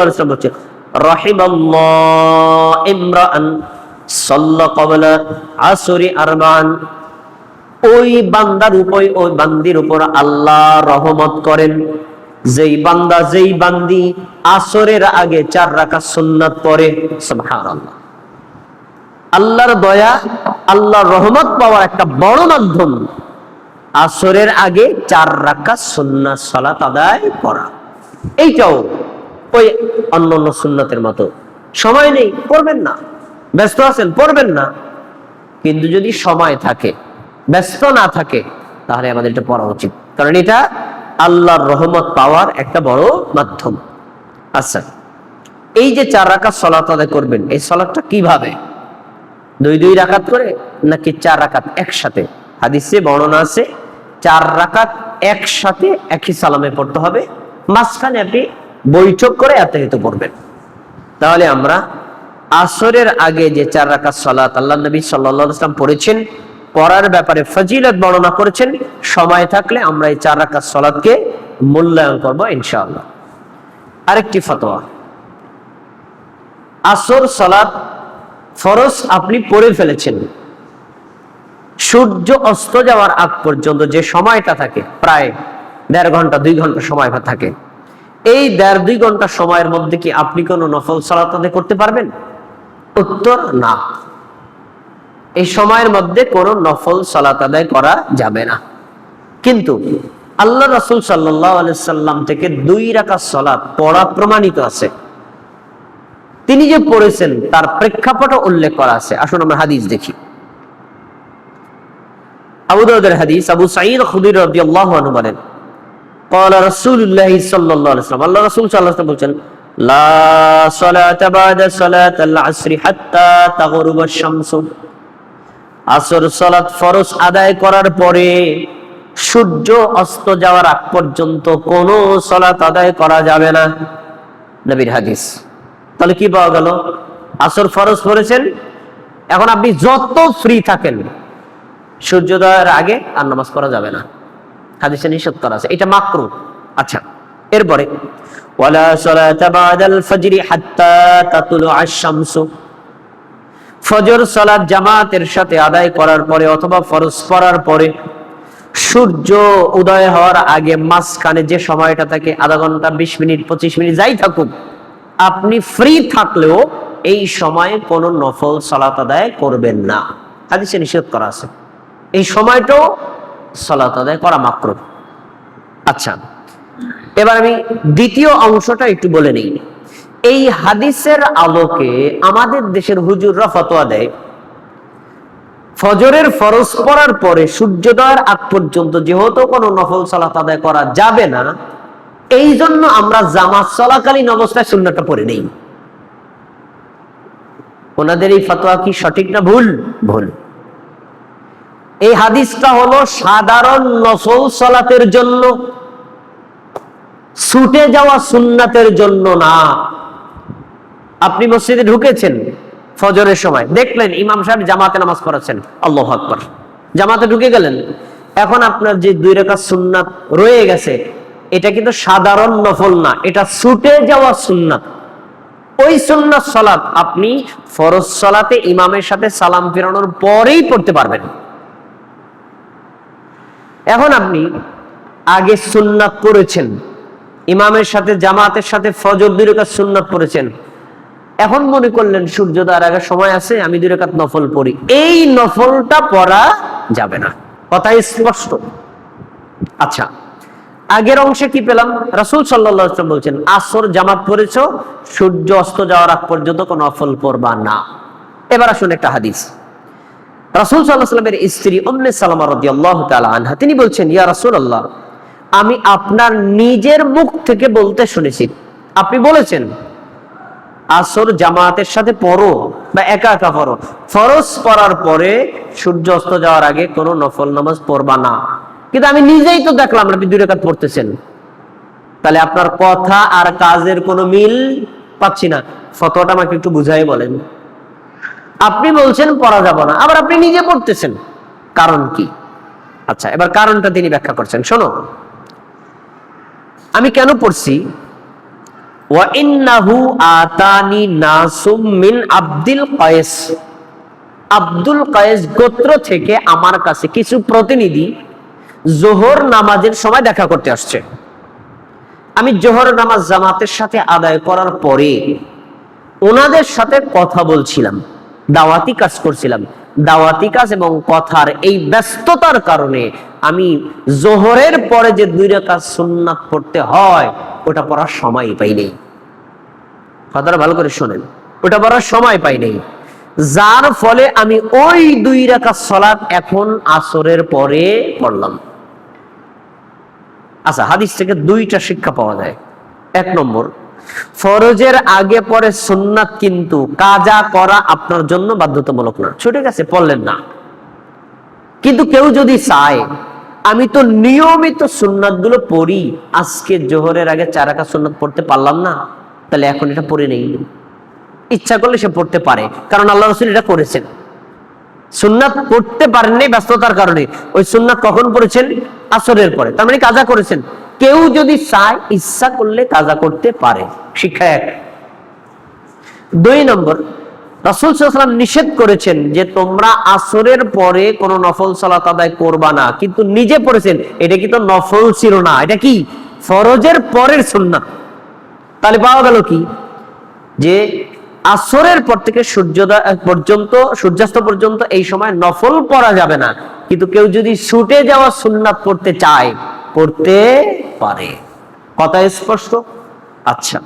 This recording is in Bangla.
বলছেন রাহিমাল্লাহ ইমরাআন সাল্লা ক্বাবলা আসরি আরবান, ওই বান্দার উপর ওই বান্দির উপর আল্লাহ রহমত করেন যেই বান্দা যেই বান্দি আসরের আগে 4 রাকাত সুন্নাত পড়ে। সুবহানাল্লাহ। আল্লাহর দয়া আল্লাহর রহমত পাওয়ার একটা বড় মাধ্যম আসরের আগে 4 রাকাত সুন্নাত সালাত আদায় করা। এইটাও ওই অন্যান্য সুন্নাতের মতো সময় নেই পড়বেন না, ব্যস্ত আছেন পড়বেন না, কিন্তু যদি সময় থাকে ব্যস্ত না থাকে তাহলে আমাদের এটা পড়া উচিত, কারণ এটা আল্লাহর রহমত পাওয়ার একটা বড় মাধ্যম। আচ্ছা, এই যে 4 রাকাত সালাত আদায় করবেন, এই সালাতটা কিভাবে? 2 রাকাত করে নাকি 4 রাকাত একসাথে? হাদিসে বর্ণনা আছে 4 রাকাত একসাথে একই সালামে পড়তে হবে, মাঝখানে আপনি বৈঠক করে আত্মাহিত পড়বেন। তাহলে আমরা আসরের আগে যে 4 রাকাত সালাত আল্লাহ নবী সাল্লাল্লাহু আলাইহি ওয়াসাল্লাম পড়েছেন, পড়ার ব্যাপারে ফজিলত বর্ণনা করেছেন, সময় থাকলে আমরা এই 4 রাকাত সালাতকে মূল্যায়ন করব ইনশাআল্লাহ। আরেকটি ফতোয়া, আসর সালাত ফরজ আপনি পড়ে ফেলেছেন, সূর্য অস্ত যাওয়ার আগ পর্যন্ত যে সময়টা থাকে প্রায় 1.5 ঘন্টা 2 ঘন্টা সময় থাকে, এই 1.5-2 ঘন্টা সময়ের মধ্যে কি আপনি কোনো নফল সালাত আদায় করতে পারবেন? উত্তর না, এই সময়ের মধ্যে কোনো নফল সালাত আদায় করা যাবে না। কিন্তু আল্লাহ রাসূল সাল্লাল্লাহু আলাইহি সাল্লাম থেকে 2 রাকাত সালাত পড়া প্রমাণিত আছে, তিনি যে পড়েছেন তার প্রেক্ষাপট উল্লেখ করা আছে। আসুন আমরা হাদিস দেখি। আবু দাউদের হাদিস, আবু সাঈদ খুদরি রাদিয়াল্লাহু আনহু বলেন, قال رسول الله صلى الله عليه وسلم, আল্লাহ রাসূল সাল্লাল্লাহু আলাইহি ওয়াসাল্লাম বলেন, লা সালাতা বা'দা সালাতাল আসর হাত্তা তাগরুবা আশ-শামসু, আসর সালাত ফরজ আদায় করার পরে সূর্য অস্ত যাওয়ার আগ পর্যন্ত কোনো সালাত আদায় করা যাবে না, নবীর হাদিস। তাহলে কি পাওয়া গেল? আসর ফরজ পড়েছেন, এখন আপনি যত ফ্রি থাকেন সূর্যোদয়ের আগে আর নামাজ পড়া যাবে না, হাদিসে নিষেধ করা আছে, এটা মাকরুহ। আচ্ছা, এরপরে ওয়ালা সালাতা বা'দাল ফজরি হাত্তা তাতুলুআ আশ-শামসু, ফজর সালাত জামাতের সাথে আদায় করার পরে অথবা ফরজ পড়ার পরে সূর্য উদয় হওয়ার আগে মাঝখানে যে সময়টা থাকে, আধা ঘন্টা 20 মিনিট 25 মিনিট যাই থাকুক, আপনি ফ্রি থাকলেও এই সময়ে কোনো নফল সালাত আদায় করবেন না, হাদিসে নিষেধ করা আছে, এই সময়টাও সালাত আদায় করা মাকরুহ। আচ্ছা, এবার আমি দ্বিতীয় অংশটা একটু বলে নিই। এই হাদিসের আলোকে আমাদের দেশের হুজুররা ফতোয়া দেয়, ফজরের ফরজ পড়ার পরে সূর্যোদয়ের আগ পর্যন্ত যেহেতু কোনো নফল সালাত আদায় করা যাবে না, এই জন্য আমরা জামাত চলাকালীন অবস্থায় সুন্নাতটা পড়ে নেই। ওনাদের এই ফতোয়া কি সঠিক না ভুল? ভুল। এই হাদিসটা হলো সাধারণ নফল সালাতের জন্য, ছুটে যাওয়া সুন্নাতের জন্য না। আপনি মসজিদে ঢুকেছেন ফজরের সময়, দেখলেন ইমাম সাহেব জামাতে নামাজ পড়াচ্ছেন, আল্লাহু আকবার, জামাতে ঢুকে গেলেন, এখন আপনার যে 2 রাকাত সুন্নাত রয়ে গেছে, এটা কিন্তু সাধারণ নফল না, এটা ছুটে যাওয়া সুন্নাত। ওই সুন্নাত সালাত আপনি ফরজ সালাতে ইমামের সাথে সালাম ফেরানোর পরেই পড়তে পারবেন। এখন আপনি আগে সুন্নাত পড়েছেন, ইমামের সাথে জামাতের সাথে ফজর 2 রাকাত সুন্নাত পড়েছেন, এখন মনে করলেন সূর্যোদয়ের আগে সময় আছে, আমি 2 রাকাত নফল পড়ি, এই নফলটা পড়া যাবে না, কথা স্পষ্ট। আচ্ছা, আগের অংশে কি পেলাম? রাসূল সাল্লাল্লাহু আলাইহি ওয়াসাল্লাম বলছেন আসর জামাত পড়েছো, সূর্য অস্ত যাওয়ার আগ পর্যন্ত কোনো নফল পড়বা না। এবার আসুন একটা হাদিস, রাসূল সাল্লাল্লাহু আলাইহি ওয়াসাল্লামের স্ত্রী উম্মে সালামা রাদিয়াল্লাহু তাআলা আনহা, তিনি বলছেন, ইয়া রাসূলুল্লাহ, আমি আপনার নিজের মুখ থেকে বলতে শুনেছি, আপনি বলেছেন আসর জামাতের সাথে পড়ো বা একা একা পড়ো, ফরজ পড়ার পরে সূর্য অস্ত যাওয়ার আগে কোনো নফল নামাজ পড়বা না, কিন্তু আমি নিজেই তো দেখলাম আপনি 2 রাকাত পড়তেছেন, তাহলে আপনার কথা আর কাজের কোনো মিল পাচ্ছি না, ফতোয়াটা আমাকে একটু বুঝাই বলেন। আপনি বলছেন পড়া যাবে না, আবার আপনি নিজে পড়তেছেন, কারণ কি? আচ্ছা, এবার কারণটা তিনি ব্যাখ্যা করছেন, শোনো, আমি কেন পড়ছি, ওয়া ইন্নাহু আতানি নাসুম মিন আব্দুল কায়েস, আব্দুল কায়েস গোত্র থেকে আমার কাছে কিছু প্রতিনিধি জোহর নামাজের সময় দেখা করতে আসছে। আমি জোহর নামাজ জামাতের সাথে আদায় করার পরে ওনাদের সাথে কথা বলছিলাম, দাওয়াতি কাজ করছিলাম। দাওয়াতি কাজ এবং কথার এই ব্যস্ততার কারণে আমি জোহরের পরে যে 2 রাকাত সুন্নাত পড়তে হয় ওটা পড়ার সময় পাই নাই। কথাটা ভালো করে শোনেন, ওটা পড়ার সময় পাই নাই, যার ফলে আমি ওই 2 রাকাত সালাত এখন আসরের পরে পড়লাম। আচ্ছা, হাদিস থেকে 2টা শিক্ষা পাওয়া যায়। 1 নম্বর, ফরজের আগে পরে সুন্নাত কিন্তু কাজা করা আপনার জন্য বাধ্যতামূলক না। ছুটে গেছে, পড়লেন না। কিন্তু কেউ যদি চায় আমি তো নিয়মিত সুন্নাত গুলো পড়ি, আজকে জোহরের আগে 4 রাকাত সুন্নাত পড়তে পারলাম না, তাহলে এখন এটা পড়ে নেই। ইচ্ছা করলে সে পড়তে পারে, কারণ আল্লাহ রাসূল এটা করেছেন। সুন্নাত পড়তে পারেননি ব্যস্ততার কারণে, ওই সুন্নাত কখন পড়েছেন? আসরের পরে, তার মানে কাজা করেছেন। কেউ যদি চায় ইচ্ছা করলে কাজা করতে পারে। শিক্ষা 1। 2 নম্বর, রাসূল সাল্লাল্লাহু আলাইহি ওয়াসাল্লাম নিষেধ করেছেন যে তোমরা আসরের পরে কোনো নফল সালাত আদায় করবা না, কিন্তু নিজে পড়েছেন এটা কি তো নফল ছিল না, এটা কি ফরজের পরের সুন্নাত। তাহলে পাওয়া গেল কি যে আসরের পর থেকে সূর্যাস্ত পর্যন্ত এই সময় নফল পড়া যাবে না, কিন্তু কেউ যদি ছুটে যাওয়া সুন্নাত পড়তে চায় পড়তে পারে। কথা স্পষ্ট? আচ্ছা।